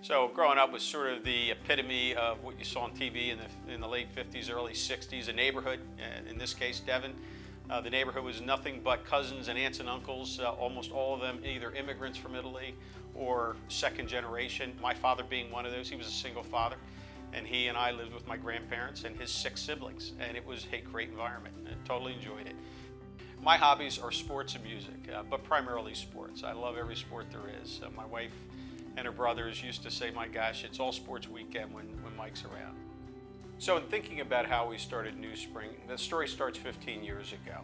So growing up was sort of the epitome of what you saw on TV in the late 50s, early 60s. A neighborhood, in this case Devon. The neighborhood was nothing but cousins and aunts and uncles, almost all of them either immigrants from Italy or second generation. My father being one of those. He was a single father, and he and I lived with my grandparents and his 6 siblings, and it was a great environment. I totally enjoyed it. My hobbies are sports and music, but primarily sports. I love every sport there is. My wife and her brothers used to say, my gosh, it's all sports weekend when Mike's around. So in thinking about how we started NewSpring, the story starts 15 years ago.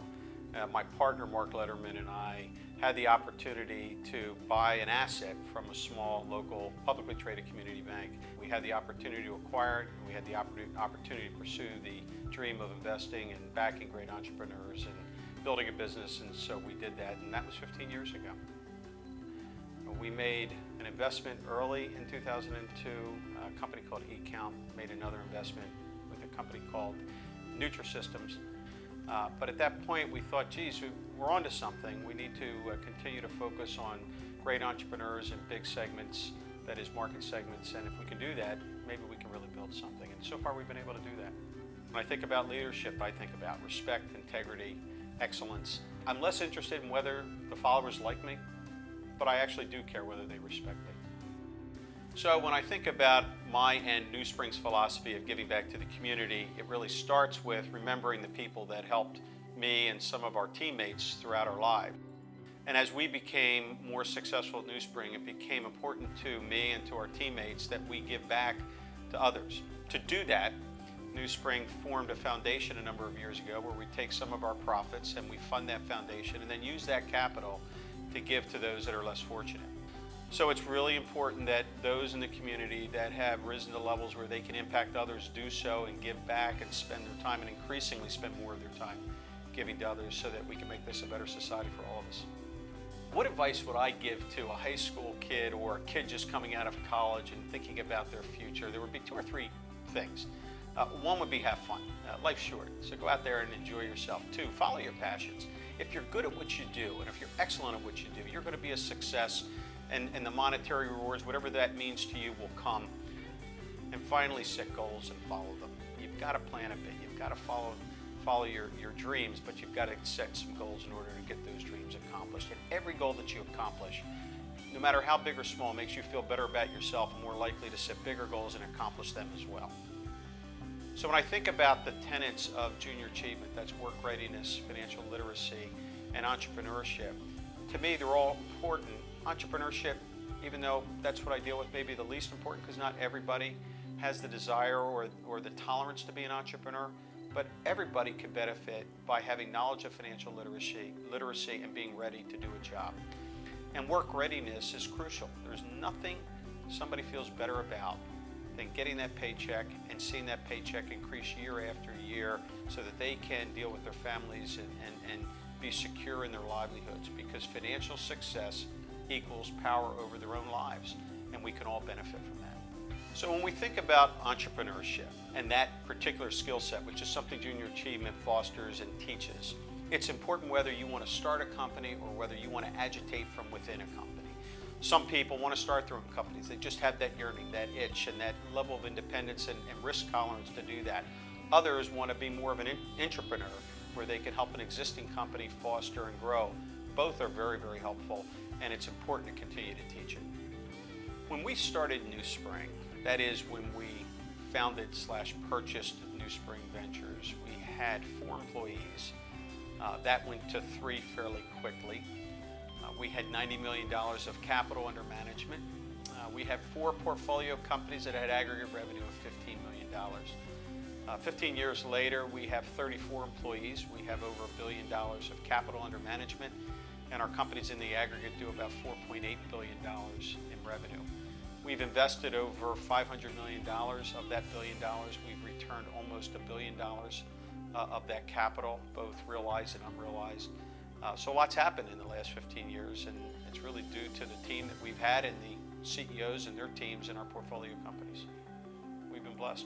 My partner, Mark Letterman, and I had the opportunity to buy an asset from a small local publicly traded community bank. We had the opportunity to acquire it, and we had the opportunity to pursue the dream of investing and backing great entrepreneurs and building a business, and so we did that, and that was 15 years ago. We made an investment early in 2002, a company called eCount, made another investment with a company called Nutrisystems. But at that point we thought, geez, we're onto something. We need to continue to focus on great entrepreneurs in big segments, that is market segments, and if we can do that, maybe we can really build something. And so far we've been able to do that. When I think about leadership, I think about respect, integrity, excellence. I'm less interested in whether the followers like me, but I actually do care whether they respect me. So when I think about my and NewSpring's philosophy of giving back to the community, it really starts with remembering the people that helped me and some of our teammates throughout our lives. And as we became more successful at NewSpring, it became important to me and to our teammates that we give back to others. To do that, NewSpring formed a foundation a number of years ago where we take some of our profits and we fund that foundation and then use that capital to give to those that are less fortunate. So it's really important that those in the community that have risen to levels where they can impact others do so and give back and spend their time, and increasingly spend more of their time giving to others, so that we can make this a better society for all of us. What advice would I give to a high school kid or a kid just coming out of college and thinking about their future? There would be 2 or 3 things. One would be have fun. Life's short, so go out there and enjoy yourself. 2, follow your passions. If you're good at what you do, and if you're excellent at what you do, you're going to be a success, and the monetary rewards, whatever that means to you, will come. And finally, set goals and follow them. You've got to plan a bit. You've got to follow your dreams, but you've got to set some goals in order to get those dreams accomplished. And every goal that you accomplish, no matter how big or small, makes you feel better about yourself and more likely to set bigger goals and accomplish them as well. So when I think about the tenets of junior achievement, that's work readiness, financial literacy, and entrepreneurship, to me they're all important. Entrepreneurship, even though that's what I deal with, may be the least important because not everybody has the desire or the tolerance to be an entrepreneur, but everybody could benefit by having knowledge of financial literacy and being ready to do a job. And work readiness is crucial. There's nothing somebody feels better about than getting that paycheck and seeing that paycheck increase year after year so that they can deal with their families and be secure in their livelihoods, because financial success equals power over their own lives, and we can all benefit from that. So when we think about entrepreneurship and that particular skill set, which is something Junior Achievement fosters and teaches, it's important whether you want to start a company or whether you want to agitate from within a company. Some people want to start their own companies. They just have that yearning, that itch, and that level of independence and risk tolerance to do that. Others want to be more of an entrepreneur, where they can help an existing company foster and grow. Both are very, very helpful, and it's important to continue to teach it. When we started NewSpring, that is when we founded/purchased NewSpring Ventures, we had 4 employees. That went to 3 fairly quickly. We had $90 million of capital under management. We had 4 portfolio companies that had aggregate revenue of $15 million. 15 years later, we have 34 employees. We have over $1 billion of capital under management, and our companies in the aggregate do about $4.8 billion in revenue. We've invested over $500 million of that $1 billion. We've returned almost $1 billion of that capital, both realized and unrealized. So lots happened in the last 15 years, and it's really due to the team that we've had and the CEOs and their teams in our portfolio companies. We've been blessed.